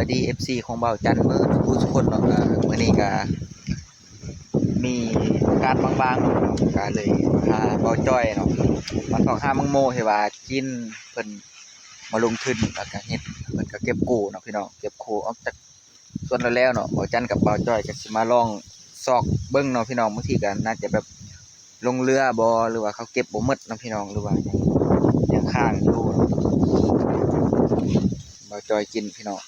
ายดี FC ของเบาจันเมื่อทุกคนเนาะมื้อนี้ก็มีการบางๆเนาะก็เลยพาเบาจ้อยเนาะมาสองห้ามังโมที่ว่ากินเพิ่นมาลงทุนแล้วก็เฮ็ดเพิ่นก็เก็บกู้เนาะพี่น้องเก็บกู้ออกจากส่วนแล้วเนาะเบาจันกับเบาจ้อยก็สิมาลองซอกเบิ่งเนาะพี่น้องบางทีก็น่าจะแบบลงเรือบ่หรือว่าเขาเก็บบ่หมดเนาะพี่น้องหรือว่ายังค้างอยู่เนาะเบาจ้อยกินพี่น้อง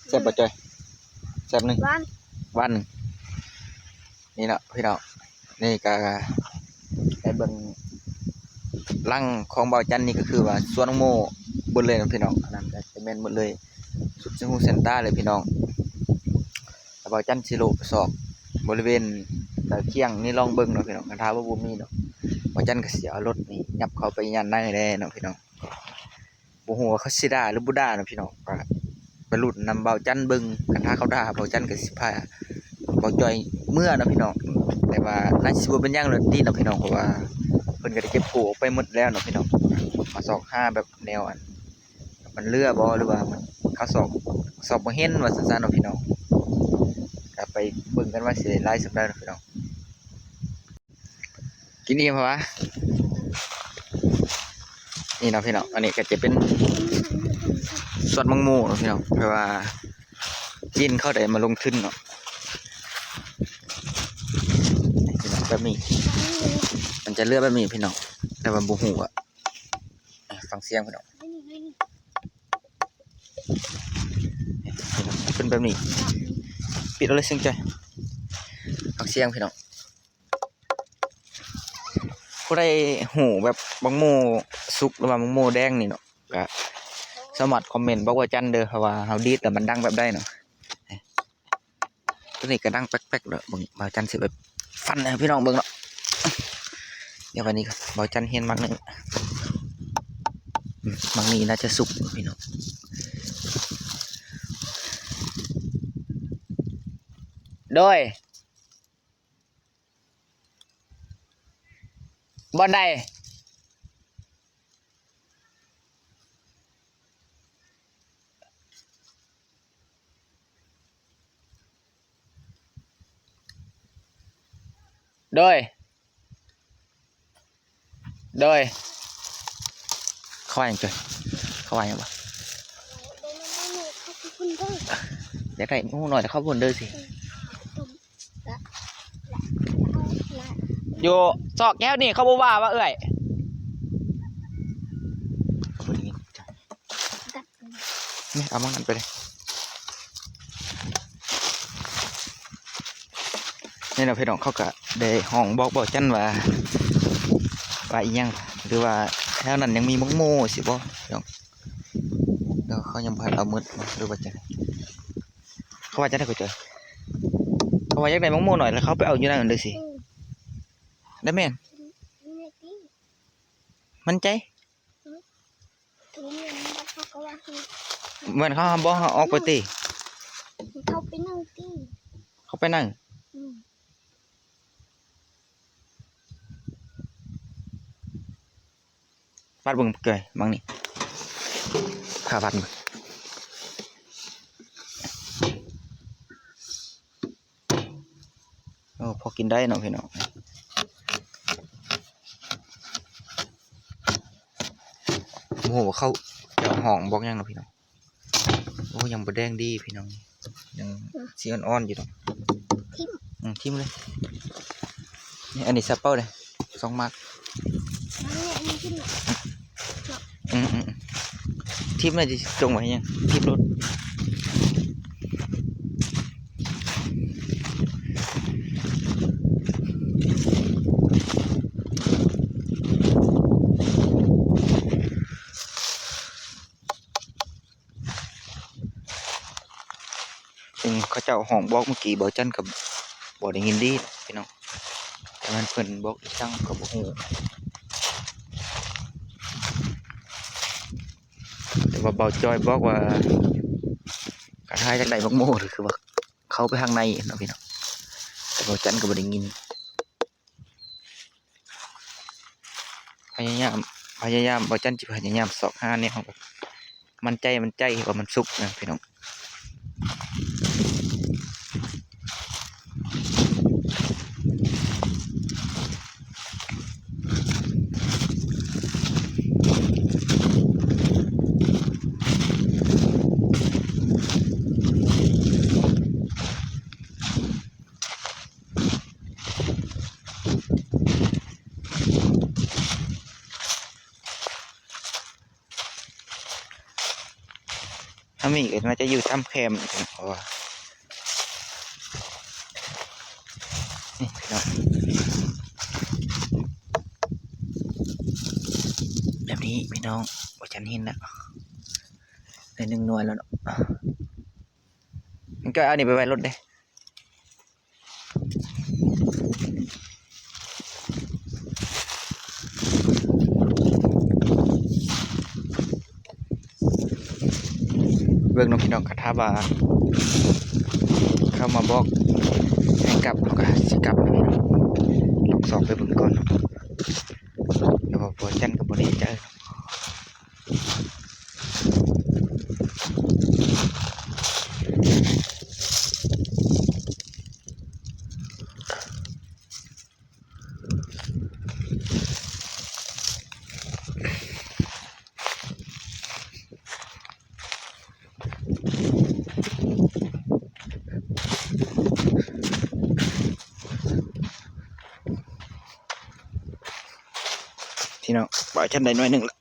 แซ่บบ่จ้อยแซ่บหนึ่งวันนี่เนาะพี่น้องนี่ก็ได้เบิ่งลังของเบาจันนี่ก็คือว่าสวนน้องโมเบิดเลยเนาะพี่น้องอันนั้นก็จะแม่นหมดเลยสุดฮู้เซ็นต้าเลยพี่น้องแล้วเบาจันสิโลไปสอบบริเวณตะเคียงนี่ลองเบิ่งเนาะพี่น้องคันถ้าว่าบ่มีเนาะเบาจันก็สิเอารถนี่ยับเข้าไปยันในได้เนาะพี่น้องบ่ฮู้ว่าเขาสิด่าหรือบ่ด่าเนาะพี่น้องก็ไปลุ้นนำเบาจันเบิ่งคันถ้าเขาด่าเบาจันก็สิพาเบาจ้อยเมื่อเนาะพี่น้องแต่ว่าน่าสิบ่เป็นหยังเลยดีเนาะพี่น้องเพราะว่าเพิ่นก็ได้เก็บกู้ออกไปหมดแล้วเนาะพี่น้องมาสอกหาแบบแนวอันมันเรือบ่หรือว่ามันเขาสอบบ่เห็นว่าซั่นๆเนาะพี่น้องก็ไปเบิ่งกันว่าสิได้หลายสำาใดเนาะพี่น้องกินอิ่มบ่วะนี่เนาะพี่น้องอันนี้ก็จะเป็นสดมังโมเนาะพี่น้องเพราะว่ากินเข้าได้มาลงทุนเนาะพี่น้องแบบนี้มันจะเลือกแบบนี้พี่น้องแต่ว่าบ่ฮู้อะฟังเสียงพี่น้องเป็นแบบนี้ปิดเอาเลยเสียงใจฟังเสียงพี่น้องผู้ใดหูแบบบังโมสุกหรือว่าบังโมแดงนี่เนาะก็สามารถคอมเมนต์บอกว่าจันเด้อเพราะว่าเฮาดีดแต่มันดังแบบได้เนาะตัวนี้ก็ดังแป๊กๆเด้อเบิ่งบ่าวจันสิแบบฟันนะพี่น้องเบิ่งเนาะเดี๋ยววันนี้ครับบ่าวจันเฮียนมักนึงมักนี้น่าจะสุกพี่น้องโดยบ่ได้โดยเขาว่าอย่างไรเขาว่าอย่างไรอยากได้งูหน่อยแต่เข้าบนเด้อสิโยซอกแก้วนี่เขาบอกว่าเอ้ยเขาบอกอย่างนี้นี่เอามันไปเลยนี่เราพี่น้องเขาก็ได้ห้องบอกจันว่าอีกยังหรือว่าแถวนั้นยังมีมังโมสิบ่พี่น้องแล้วเขายังพาเอามืดหรือว่าจะเขาว่าจะได้ก็เจอเขาว่าอยากได้มังโมหน่อยแล้วเขาไปเอาอยู่นั่นเลยสิได้แม่นมันใจเหมือนเขาบอกเขาออกไปตีเขาไปนั่งฟาดบึงเกยมังนี่พาฟาดบึงโอ้พอกินได้เนาะพี่น้องโอ้โหเข้าเดี๋ยวห้องบอกยังเนาะพี่น้องโอ้ยังบะแดงดีพี่น้องยังสีอ่อนๆอยู่ตรงทิมเลยนี่อันนี้ซับเปิลเลย2 มาร์กทิมเลยจะจงไว้ยังทิมรถเขาเจ้าห้องบอกเมื่อกี้บอกจันกับบอกได้ยินดีพี่น้องแต่มันเพิ่นบอกจังกับบอกหูแต่ว่าเบาจอยบอกว่ากระทายจากใดบักโม่หรือคือว่าเขาไปทางในเนาะพี่น้องแต่บอกจันกับบอกได้ยินพยายาม พยายามบ่จันจิพยายามสอกหาเนี่ยแบบมันใจว่ามันสุกนะพี่น้องถ้ามีก็น่าจะอยู่ทำแคมเพราะว่านี่พี่น้องแบบนี้พี่น้องบ่จันเห็นแล้วได้1 หน่วยแล้วเนาะมันก็เอานี่ไปไว้รถเด้เบิ่งน้องพี่น้องกระทาบาเข้ามาบอกให้กลับเขาก็สิกลับนะพี่น้องลองสอบไปเบิ่งก่อนเนาะแล้วพอบ่จันก็บ่ได้เจอพี่น้องบ่จันได้หน่วยหนึงละ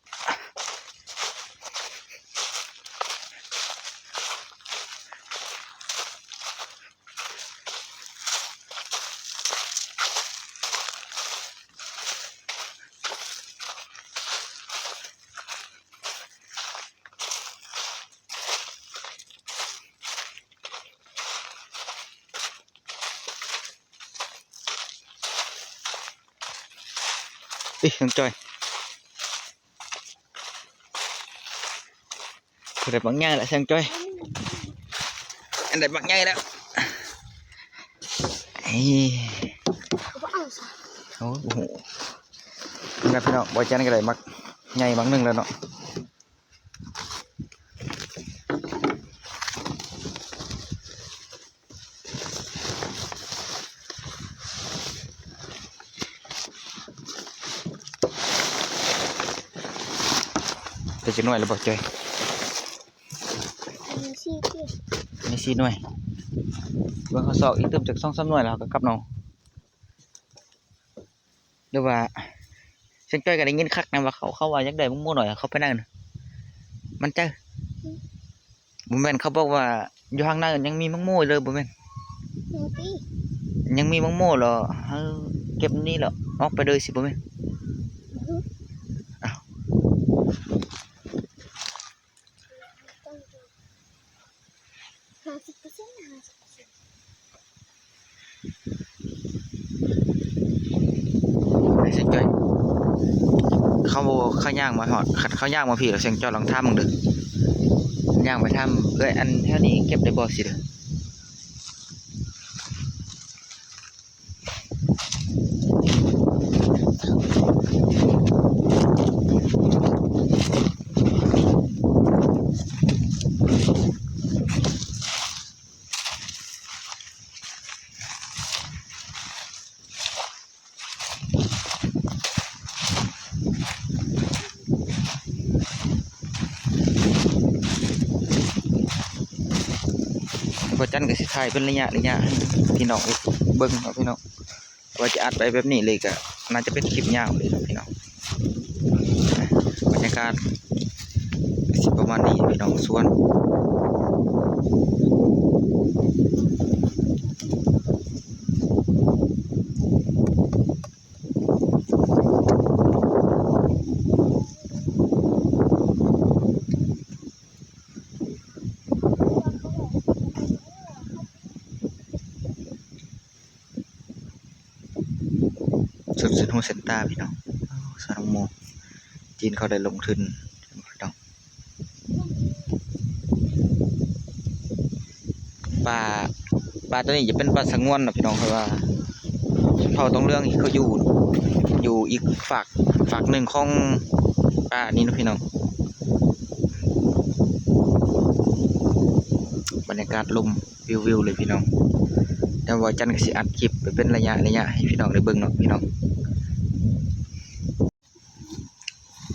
น้องจอยคือได้บางอย่างแล้วน้องจอยอันได้บางอย่างแล้วโอ้โหนี่นะพี่น้องบ่จันก็ได้มักใหญ่บางหนึงแล้วเนาะแต่จะหน่วยแล้วบ่จอยนี่4 หน่วยเบิ่งเขาสอบอีกเติมจาก2-3 หน่วยแล้วก็กลับน้องหรือว่าเส้นจ้อยก็ได้ยินคักนะว่าเขาว่าอยากได้มุ้งหน่อยเขาไปนั่นมันเจอบ่แม่นเขาบอกว่าอยู่ข้างหน้ายังมีมังโม่เลยบ่แม่นยังมีมังโม่เหรอเก็บนี่เหรอออกไปเลยสิบ่แม่นอ้าวไอ้เส้นจ้อยเขาย่างมาหอดเขาย่างมาพี่แล้วเส้นจ้อยลองทำมึงเด้อย่างไปทำเอ้ยอันแถวนี้เก็บได้บ่สิเด้อบ่จันก็สิถ่ายเป็นระยะให้พี่น้องเบิ่งเนาะพี่น้องว่าจะอัดไปแบบนี้เลยก็น่าจะเป็นคลิปยาวเลยพี่น้องบรรยากาศสิประมาณนี้พี่น้องสวนสุดหัวเซนต้าพี่น้องสารโมจีนเขาได้ลงทุนพี่น้องปลาตัวนี้จะเป็นปลาสงวนนะพี่น้องเพราะว่าเผ่าต้องเรื่องเขาอยู่อีกฝากหนึ่งของ ป่านี่เนาะพี่น้องบรรยากาศลมวิวเลยพี่น้องแต่ว่าจันก็สิอัดคลิปไปเป็นระยะให้พี่น้องได้เบิ่งเนาะพี่น้อง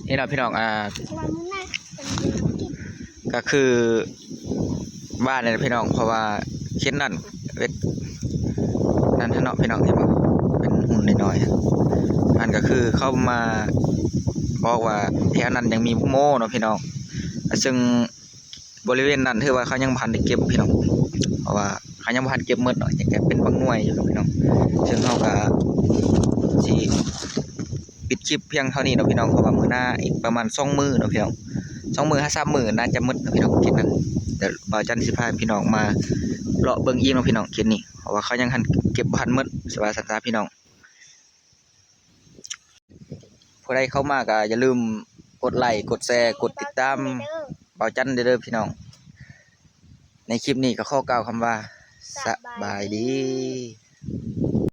นี่เนาะพี่น้องก็คือบ้านเนี่ยพี่น้องเพราะว่าเช่นนั้นเวทนั่นท่านเนาะพี่น้องเห็นป่ะเป็นหุ่นน้อยๆอันก็คือเข้ามาบอกว่าแถวนั้นยังมีโม่เนาะพี่น้องซึ่งบริเวณนั้นถือว่าเขายังพันได้เก็บพี่น้องเพราะว่าเขายังพันเก็บหมดเนาะยังแค่เป็นบางหน่วยอยู่พี่น้องซึ่งเขาก็สิปิดคลิปเพียงเท่านี้เนาะพี่น้องเพราะว่ามื้อหน้าอีกประมาณ2 มื้อเนาะพี่น้อง2 มื้อ3 มื้อน่าจะหมดเนาะพี่น้องคลิปนั้นเดี๋ยวบ่าวจันสิพาพี่น้องมาเลาะเบิ่งอีกเนาะพี่น้องคลิปนี้เพราะว่าเขายังทันเก็บบ่ทันหมดสิว่าซั่นๆพี่น้องผู้ใดเข้ามาก็อย่าลืมกดไลค์กดแชร์กดติดตามบ่าวจันเด้อพี่น้องในคลิปนี้ก็ขอกล่าวคำว่าสบายดี